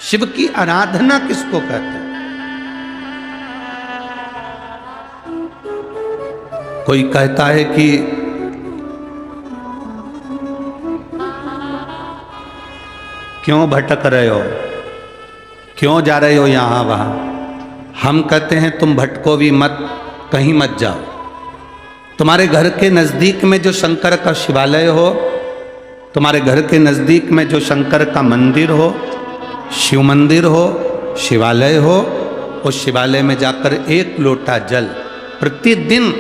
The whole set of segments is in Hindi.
शिव की आराधना किसको कहते हैं? कोई कहता है कि क्यों भटक रहे हो, क्यों जा रहे हो यहां वहां। हम कहते हैं तुम भटको भी मत, कहीं मत जाओ। तुम्हारे घर के नजदीक में जो शंकर का शिवालय हो, तुम्हारे घर के नजदीक में जो शंकर का मंदिर हो, शिव मंदिर हो, शिवालय हो, उस शिवालय में जाकर एक लोटा जल प्रतिदिन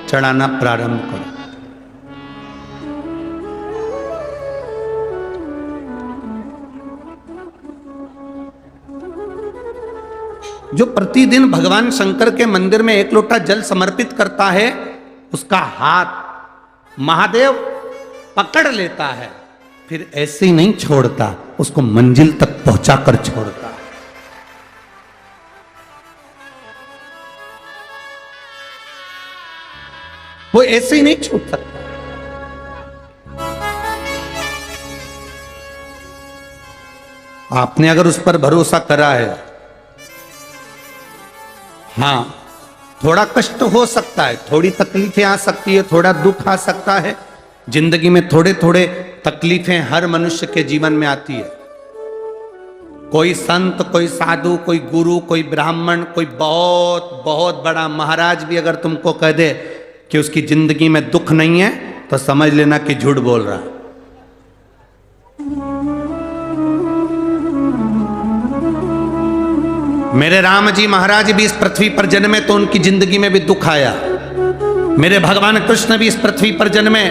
चढ़ाना प्रारंभ करो। जो प्रतिदिन भगवान शंकर के मंदिर में एक लोटा जल समर्पित करता है, उसका हाथ महादेव पकड़ लेता है, फिर ऐसे ही नहीं छोड़ता, उसको मंजिल तक पहुंचाकर छोड़ता है। वो ऐसे ही नहीं छूट सकता। आपने अगर उस पर भरोसा करा है, हां थोड़ा कष्ट हो सकता है, थोड़ी तकलीफें आ सकती है, थोड़ा दुख आ सकता है, जिंदगी में थोड़े थोड़े तकलीफें हर मनुष्य के जीवन में आती है। कोई संत, कोई साधु, कोई गुरु, कोई ब्राह्मण, कोई बहुत बहुत बड़ा महाराज भी अगर तुमको कह दे कि उसकी जिंदगी में दुख नहीं है, तो समझ लेना कि झूठ बोल रहा है। मेरे राम जी महाराज भी इस पृथ्वी पर जन्मे तो उनकी जिंदगी में भी दुख आया। मेरे भगवान कृष्ण भी इस पृथ्वी पर जन्मे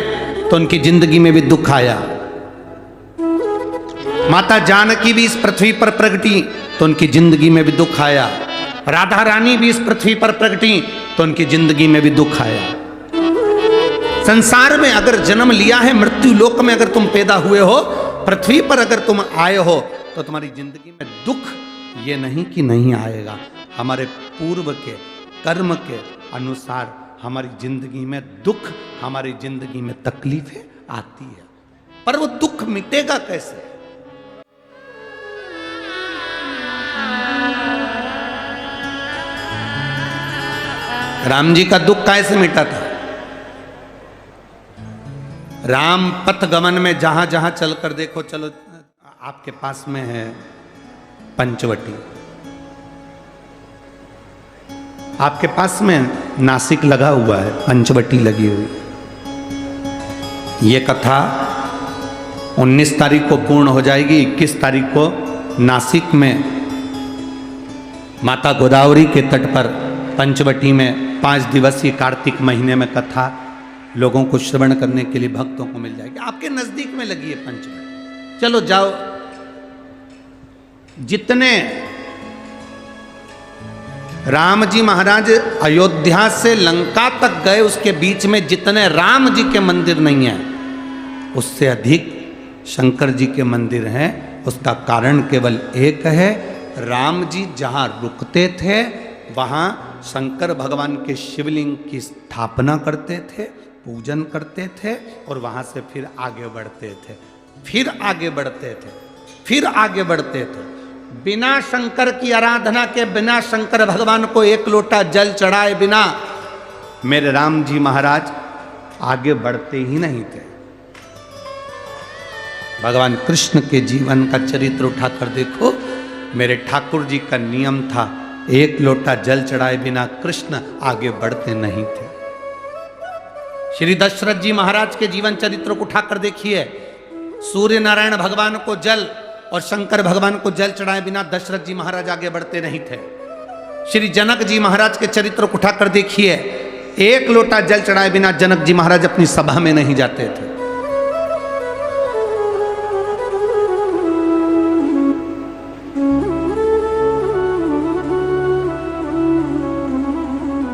तो उनकी जिंदगी में भी दुख आया। माता जानकी भी इस पृथ्वी पर प्रगटी तो उनकी जिंदगी में भी दुख आया। राधा रानी भी इस पृथ्वी पर प्रगटी तो उनकी जिंदगी में भी दुख आया। संसार में अगर जन्म लिया है, मृत्यु लोक में अगर तुम पैदा हुए हो, पृथ्वी पर अगर तुम आए हो, तो तुम्हारी जिंदगी में दुख ये नहीं कि नहीं आएगा। हमारे पूर्व के कर्म के अनुसार हमारी जिंदगी में दुख, हमारी जिंदगी में तकलीफें आती है, पर वो दुख मिटेगा कैसे? राम जी का दुख कैसे मिटा था? राम पथ गमन में जहां जहां चलकर देखो, चलो आपके पास में है पंचवटी, आपके पास में नासिक लगा हुआ है, पंचवटी लगी हुई। ये कथा 19 तारीख को पूर्ण हो जाएगी। 21 तारीख को नासिक में माता गोदावरी के तट पर पंचवटी में 5 दिवसीय कार्तिक महीने में कथा लोगों को श्रवण करने के लिए भक्तों को मिल जाएगी। आपके नजदीक में लगी है पंचवटी, चलो जाओ। जितने राम जी महाराज अयोध्या से लंका तक गए, उसके बीच में जितने राम जी के मंदिर नहीं है, उससे अधिक शंकर जी के मंदिर हैं। उसका कारण केवल एक है, राम जी जहां रुकते थे वहां शंकर भगवान के शिवलिंग की स्थापना करते थे, पूजन करते थे, और वहां से फिर आगे बढ़ते थे, फिर आगे बढ़ते थे, फिर आगे बढ़ते थे। बिना शंकर की आराधना के, बिना शंकर भगवान को एक लोटा जल चढ़ाए बिना मेरे राम जी महाराज आगे बढ़ते ही नहीं थे। भगवान कृष्ण के जीवन का चरित्र उठाकर देखो, मेरे ठाकुर जी का नियम था, एक लोटा जल चढ़ाए बिना कृष्ण आगे बढ़ते नहीं थे। श्री दशरथ जी महाराज के जीवन चरित्र को उठाकर देखिए, सूर्य नारायण भगवान को जल और शंकर भगवान को जल चढ़ाए बिना दशरथ जी महाराज आगे बढ़ते नहीं थे। श्री जनक जी महाराज के चरित्र को उठाकर देखिए, एक लोटा जल चढ़ाए बिना जनक जी महाराज अपनी सभा में नहीं जाते थे।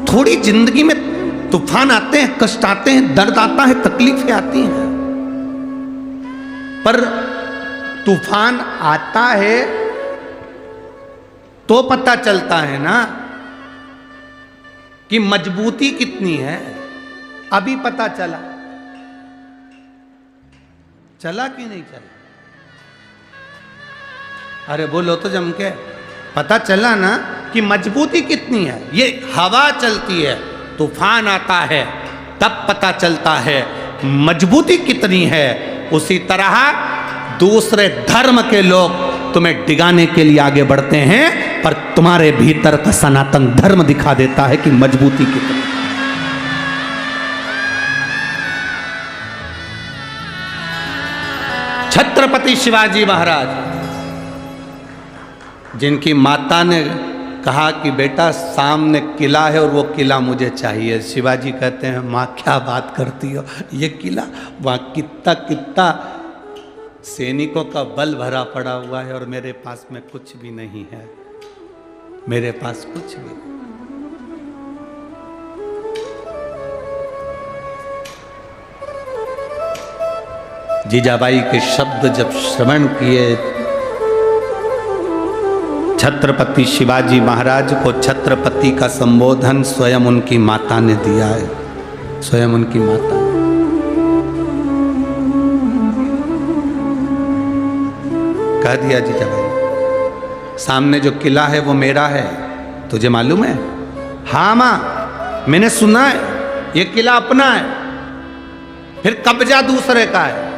थोड़ी जिंदगी में तूफान आते हैं, कष्ट आते हैं, दर्द आता है, तकलीफें आती हैं, पर तूफान आता है तो पता चलता है ना कि मजबूती कितनी है। अभी पता चला, चला कि नहीं चला? अरे बोलो तो जम के। पता चला ना कि मजबूती कितनी है। ये हवा चलती है, तूफान आता है, तब पता चलता है मजबूती कितनी है। उसी तरह दूसरे धर्म के लोग तुम्हें डिगाने के लिए आगे बढ़ते हैं, पर तुम्हारे भीतर का सनातन धर्म दिखा देता है कि मजबूती कितनी। छत्रपति शिवाजी महाराज, जिनकी माता ने कहा कि बेटा सामने किला है और वो किला मुझे चाहिए, शिवाजी कहते हैं माँ क्या बात करती हो, ये किला वहाँ कितना कितना सैनिकों का बल भरा पड़ा हुआ है और मेरे पास में कुछ भी नहीं है, मेरे पास कुछ भी नहीं। जीजाबाई के शब्द जब श्रवण किए, छत्रपति शिवाजी महाराज को छत्रपति का संबोधन स्वयं उनकी माता ने दिया है, स्वयं उनकी माता ने। कह दिया जीजाबाई, सामने जो किला है वो मेरा है, तुझे मालूम है? हाँ माँ, मैंने सुना है, ये किला अपना है, फिर कब्जा दूसरे का है।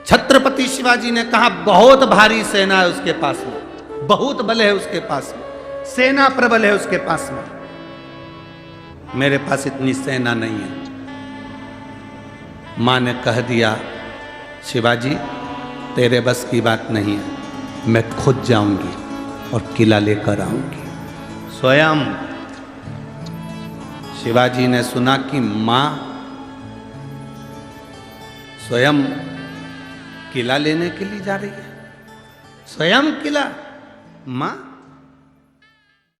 छत्रपति शिवाजी ने कहा बहुत भारी सेना है उसके पास में, बहुत बल है उसके पास में, सेना प्रबल है उसके पास में, मेरे पास इतनी सेना नहीं है। मां ने कह दिया शिवाजी तेरे बस की बात नहीं है, मैं खुद जाऊंगी और किला लेकर आऊंगी। स्वयं शिवाजी ने सुना कि मां स्वयं किला लेने के लिए जा रही है, स्वयं किला। मां